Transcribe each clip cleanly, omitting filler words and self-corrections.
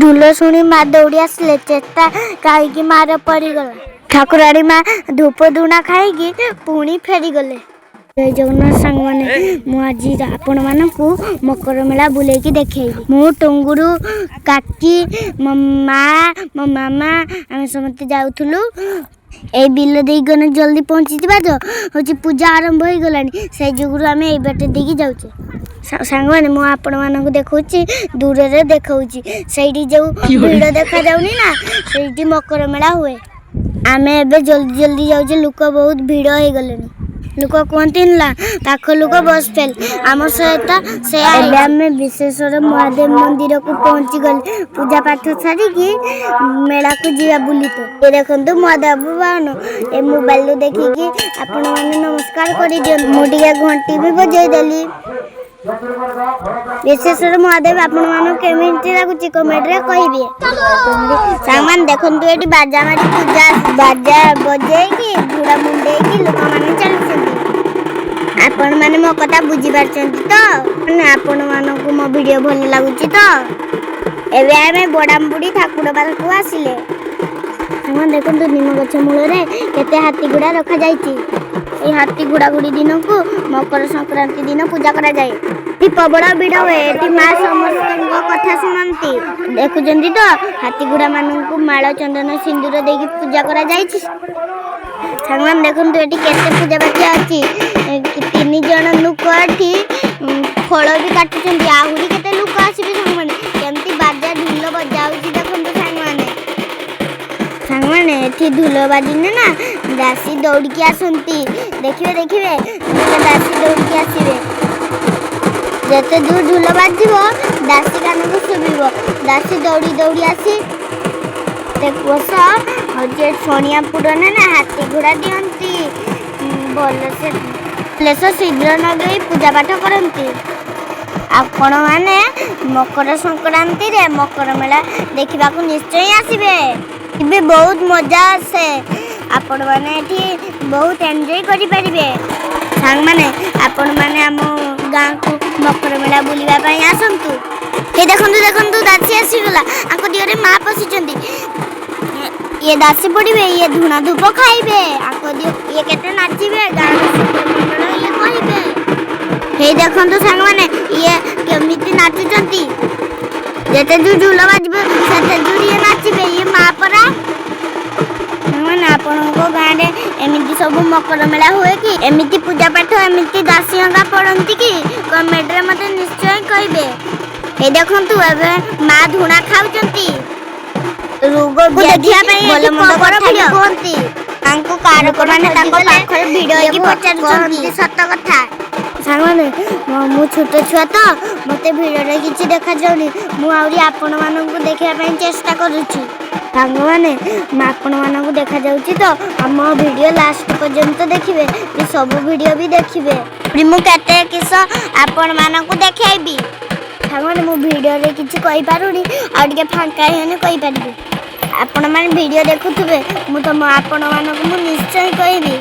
ढुल शुणी माँ दौड़ी आसिले चेता कहीं मार पड़गला। ठाकुराणी माँ धूप धुणा खाई पुणी फेरी गले। जय जगन्नाथ सांग मैंने मुझे आपण मानक मकर मेला बुलेकी देखी मु टुंगुरु काकी मो माँ मो मामा आम समस्त जाऊलु ए बिल दे गने जल्दी पहुँची तो हूँ पूजा आरंभ हो गलानी से जुगुरु आम ये बाटे देकी जाऊे सांग मैंने मु आपण मानक देखौची दूर रे देखौची सेठी जो भीड़ देखा जाउनी ना सेठी मकर मेला हुए आमे एबे जल्दी जल्दी जाऊे लोक बहुत भीड़ हो गले लोक कहती ना पाख लोक बस फेल आम सहित से आम विशेषर महादेव मंदिर को पहुंची गले पूजा पाठ सारिकी मेला को जीवा बुली तो देखो महादेव बाहन ए मोबाइल देखिकी आपण मैंने नमस्कार कर दियो मुझे घंटी भी बजे देली विशेषर महादेव आपण मानक केमिति लागुची कमेंट रे कहिबे सामान देखंतु एटी बाजा मारी पूजा बाजा बजेकी घोड़ा मुंडेकी लोक माने चलुछंती आपण माने मो कथा बुझी पारछंती तो माने आपण मानक मो वीडियो भल लागुची तो एबे आमे बडामबुडी ठाकुर बारको आसिले सामान देखंतु निम गछ मूल रे केते हाथी गुडा रखा जाईची ए हाथी गुडा गुडी दिन को मकर संक्रांति दिन पूजा करा जाए प्रबल भिड़ हुए माँ समस्त कथा शुणती देखुं तो हाथी गुड़ा मान माल चंदन सिंदूर दे पूजा करा देखु ये पूजा पाठ अच्छी 3 जन लोक फल भी काटुंट आहरी के लोक आसवे सांग बाजा ढोल बजा देखु सांग मैंने ढोल बाजिने ना दासी दौड़ी आसती देखिए देखिए दासी दौड़ी आसवे जते दूर ढोल बाजिबो दासी कान को शुभिब दासी दौड़ी दौड़ी आसी वर्ष जे सोनिया पुरने ना हाथी घोड़ा दियंती भल शीघ्र नगे पूजा पाठ करती आपण माने मकर संक्रांति रे मकर मेला देखा निश्चय आसबे बहुत मजा आसे आपण माने बहुत एंजॉय करि परिबे सांग माने आपण माने आम गाँ को मकर मेला बुलिबा पई आसंतु ये देखंतु दासी आसीगला आको दियरे माँ पसिचंती ये दासी पड़िबे ये धुना धूप खाइबे आको दियो ये केते नाचिबे गाँ ये कहिबे हे देखंतु सांग माने ये केमिति नाचुचंती जेते जु झूल बाजबे सेते जु ये नाचिबे ये माँ परा माने आपनको गाँ रे एमिति सब मकर मेला हुए कि एमिति पूजा पाठ एमिति दासी अंगा पड़ती कि कमेंट रे मते निश्चय कहिबे ए देखंतु एबे माँ धुना खाउचंती रोग देखिया पई भल मंद कथा कहंती तांको कारक माने तांको पाखरे भिडियो की पचारचंती सत कथा सांग माने मु छोट छुआ तो मते भिडियो रे किछि देखा जाउनी मु आउरी आपण माननकु देखिया पई चेष्टा करूची सांग माने आपण माननकु देखा जाउची तो हम वीडियो लास्ट पर्यंत देखिबे ये सब वीडियो भी देखिबे मु केते किस आपण माननकु देखाइबी सांग माने मु वीडियो रे किछि कहि पारुनी आ टिके फांका हेने कहि पारिबी आपण माने वीडियो देखुथुबे मु तो आपण माननकु मु निश्चय कहिबी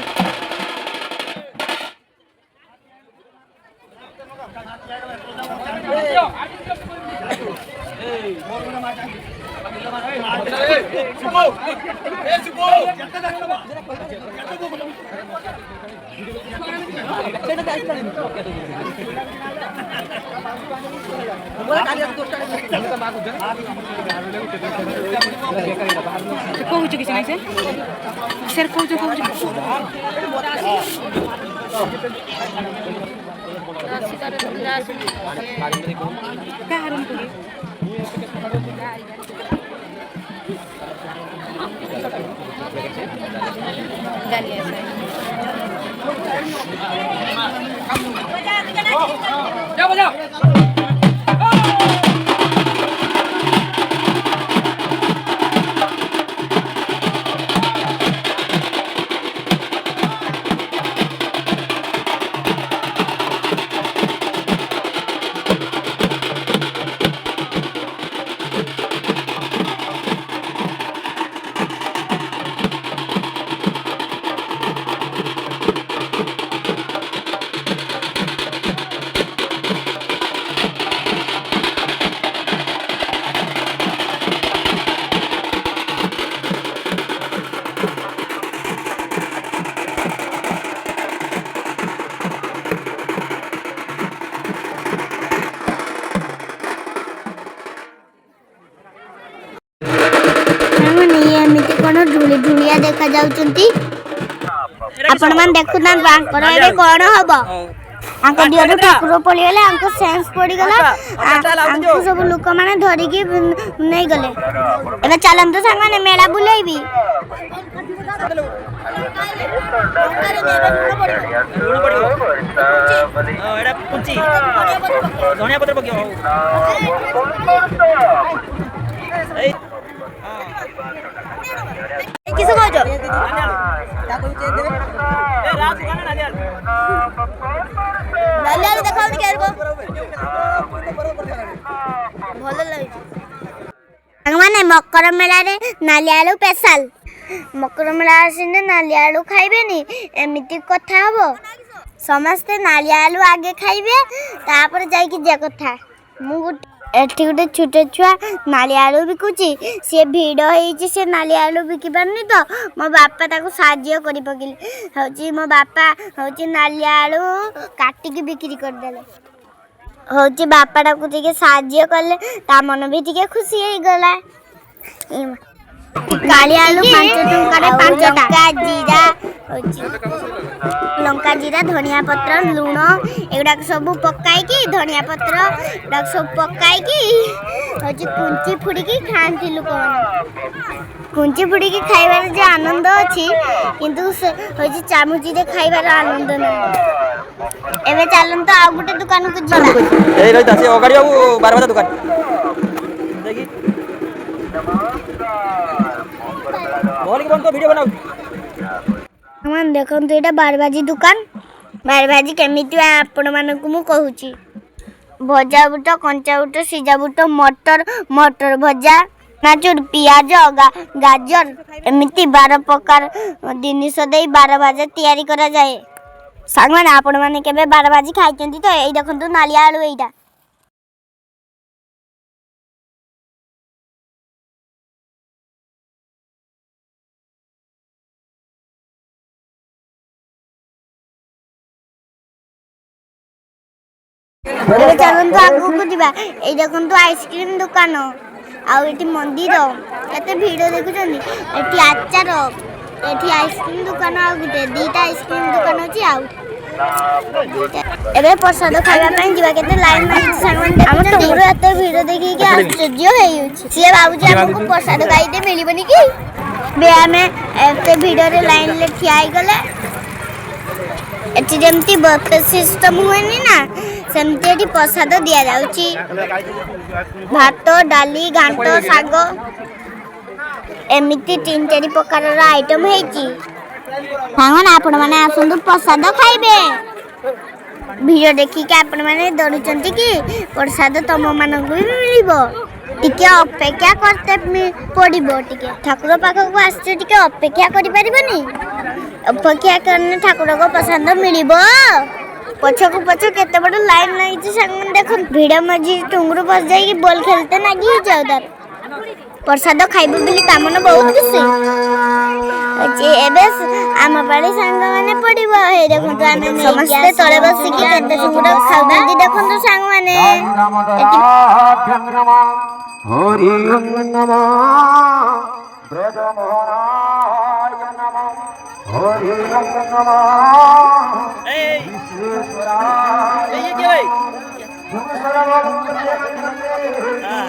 କହୁଛୁ କିଛି ନାହିଁ ସେ କହୁଛୁ କେମିତି କ'ଣ ଢୁଳି ଢୁଳିଆ ଦେଖାଯାଉଛନ୍ତି। ଆପଣମାନେ ଦେଖୁଥାନ୍ତୁ ଆଙ୍କର ଏବେ କ'ଣ ହବ। ଆଙ୍କ ଦିହରୁ ଠାକୁର ପଡ଼ିଗଲେ, ଆଙ୍କ ସେନ୍ସ ପଡ଼ିଗଲା, ଆଙ୍କୁ ସବୁ ଲୋକମାନେ ଧରିକି ନେଇଗଲେ। ଏବେ ଚାଲନ୍ତୁ ସାଙ୍ଗମାନେ ମେଳା ବୁଲେଇବି। କିସ କହୁଛ? ଭଲ ଲାଗୁଛି ସାଙ୍ଗମାନେ। ମକର ମେଳାରେ ନାଲି ଆଳୁ ସ୍ପେଶାଲ। ମକର ମେଳା ଆସିଲେ ନାଲି ଆଳୁ ଖାଇବେନି, ଏମିତି କଥା ହବ। ସମସ୍ତେ ନାଲି ଆଳୁ ଆଗେ ଖାଇବେ, ତାପରେ ଯାଇକି ଯେ କଥା। ମୁଁ ଏଠି ଗୋଟେ ଛୋଟ ଛୁଆ ନାଲି ଆଳୁ ବିକୁଛି। ସେ ଭିଡ଼ ହେଇଛି, ସେ ନାଲି ଆଳୁ ବିକି ପାରୁନି ତ ମୋ ବାପା ତାକୁ ସାହାଯ୍ୟ କରି ପକେଇଲେ। ହେଉଛି ମୋ ବାପା ହେଉଛି ନାଲି ଆଳୁ କାଟିକି ବିକ୍ରି କରିଦେଲେ। ହେଉଛି ବାପାଟାକୁ ଟିକେ ସାହାଯ୍ୟ କଲେ, ତା ମନ ବି ଟିକେ ଖୁସି ହେଇଗଲା। କାଳି ଆଳୁ 5 ଟଙ୍କାରେ 5ଟା। ଜିରା ଲଙ୍କା ଜିରା ଧନିଆ ପତ୍ର ଲୁଣ ଏଗୁଡ଼ାକ ସବୁ ପକାଇକି, ଧନିଆ ପତ୍ର ଏଗୁଡ଼ାକ ସବୁ ପକାଇକି ହେଉଛି କୁଞ୍ଚି ଫୁଡ଼ିକି ଖାଆନ୍ତି ଲୋକମାନେ। କୁଞ୍ଚି ଫୁଡ଼ିକି ଖାଇବାର ଯେ ଆନନ୍ଦ ଅଛି, କିନ୍ତୁ ସେ ହେଉଛି ଚାମୁଚିରେ ଖାଇବାର ଆନନ୍ଦ ନାହିଁ। ଏବେ ଚାଲନ୍ତୁ ଆଉ ଗୋଟେ ଦୋକାନକୁ ଯିବା। ଦେଖନ୍ତୁ ଏଇଟା ବାରବାଜୀ ଦୋକାନ। ବାରବାଜୀ କେମିତି ଆପଣମାନଙ୍କୁ ମୁଁ କହୁଛି। ଭଜା ବୁଟ, କଞ୍ଚା ବୁଟ, ସିଝା ବୁଟ, ମଟର ଭଜା, ନାଚୁର, ପିଆଜ, ଗାଜର ଏମିତି 12 ପ୍ରକାର ଜିନିଷ ଦେଇ ବାରବାଜା ତିଆରି କରାଯାଏ। ସାଙ୍ଗମାନେ ଆପଣମାନେ କେବେ ବାରବାଜୀ ଖାଇଛନ୍ତି ତ? ଏଇ ଦେଖନ୍ତୁ ନାଲି ଆଳୁ ଏଇଟା। ଏବେ ଚାଲନ୍ତୁ ଆଗକୁ ଯିବା। ଏଇ ଦେଖନ୍ତୁ ଆଇସ୍କ୍ରିମ ଦୋକାନ, ଆଉ ଏଠି ମନ୍ଦିର, କେତେ ଭିଡ଼ ଦେଖୁଛନ୍ତି। ଏଠି ଆଚାର, ଏଠି ଆଇସ୍କ୍ରିମ ଦୋକାନ, ଆଉ ଗୋଟେ 2ଟା ଆଇସ୍କ୍ରିମ ଦୋକାନ ଅଛି। ଆଉ ଏବେ ପ୍ରସାଦ ଖାଇବା ପାଇଁ ଯିବା। କେତେ ଲାଇନ୍ ଲାଗିଛି ସାଙ୍ଗମାନେ। ଆମ ଟୁଙ୍ଗୁର ଏତେ ଭିଡ଼ ଦେଖିକି ଆଶ୍ଚର୍ଯ୍ୟ ହେଇଯାଉଛି। ସିଏ ଭାବୁଛି ଆମକୁ ପ୍ରସାଦ ଖାଇତେ ମିଳିବନି କି। ଏବେ ଆମେ ଏତେ ଭିଡ଼ରେ ଲାଇନରେ ଠିଆ ହେଇଗଲେ। ଏଠି ଯେମିତି ବଫେ ସିଷ୍ଟମ ହୁଏନି ନା, ସେମିତି ଏଠି ପ୍ରସାଦ ଦିଆଯାଉଛି। ଭାତ, ଡାଲି, ଘାଣ୍ଟ, ଶାଗ ଏମିତି 3-4 ପ୍ରକାରର ଆଇଟମ ହେଇଛି। ସାଙ୍ଗମାନେ ଆପଣମାନେ ଆସନ୍ତୁ ପ୍ରସାଦ ଖାଇବେ। ଭିଡ଼ ଦେଖିକି ଆପଣମାନେ ଡରୁଛନ୍ତି କି? ପ୍ରସାଦ ତମମାନଙ୍କୁ ବି ମିଳିବ। ଟିକେ ଅପେକ୍ଷା କରତେ ପଡ଼ିବ। ଟିକେ ଠାକୁର ପାଖକୁ ଆସିଛ, ଟିକେ ଅପେକ୍ଷା କରିପାରିବନି? ଅପେକ୍ଷା କଲେ ଠାକୁରଙ୍କ ପ୍ରସାଦ ମିଳିବ। ପଛକୁ ପଛ କେତେ ବଡ଼ ଲାଇନ୍ ଲାଗିଛି ସାଙ୍ଗମାନେ ଦେଖନ୍ତୁ। ଭିଡ଼ ମଝିରେ ଟୁଙ୍ଗୁରୁ ବସି ଯାଇକି ବଲ୍ ଖେଳତେ ଲାଗି ହେଇଯାଉ। ତାର ପ୍ରସାଦ ଖାଇବ ବୋଲି ତା ମନ ବହୁତ ଖୁସି। ଏବେ ଆମ ପାଳି ସାଙ୍ଗମାନେ ପଡ଼ିବ। ହେଇ ଦେଖନ୍ତୁ ଆମେ ସମସ୍ତେ ତଳେ ବସିକି କେତେ ଟୁଙ୍ଗୁର ଖାଉଛନ୍ତି ଦେଖନ୍ତୁ ସାଙ୍ଗମାନେ।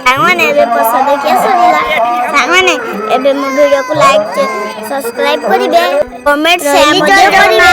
ସାଙ୍ଗମାନେ ଏବେ ପ୍ରସାଦ ଖିଆ ସରିଲା। ସାଙ୍ଗମାନେ ଏବେ ମୋ ଭିଡ଼ିଓକୁ ଲାଇକ୍, ସବସ୍କ୍ରାଇବ୍ କରିବେ, କମେଣ୍ଟ, ସେୟାର ମଧ୍ୟ କରିବେ।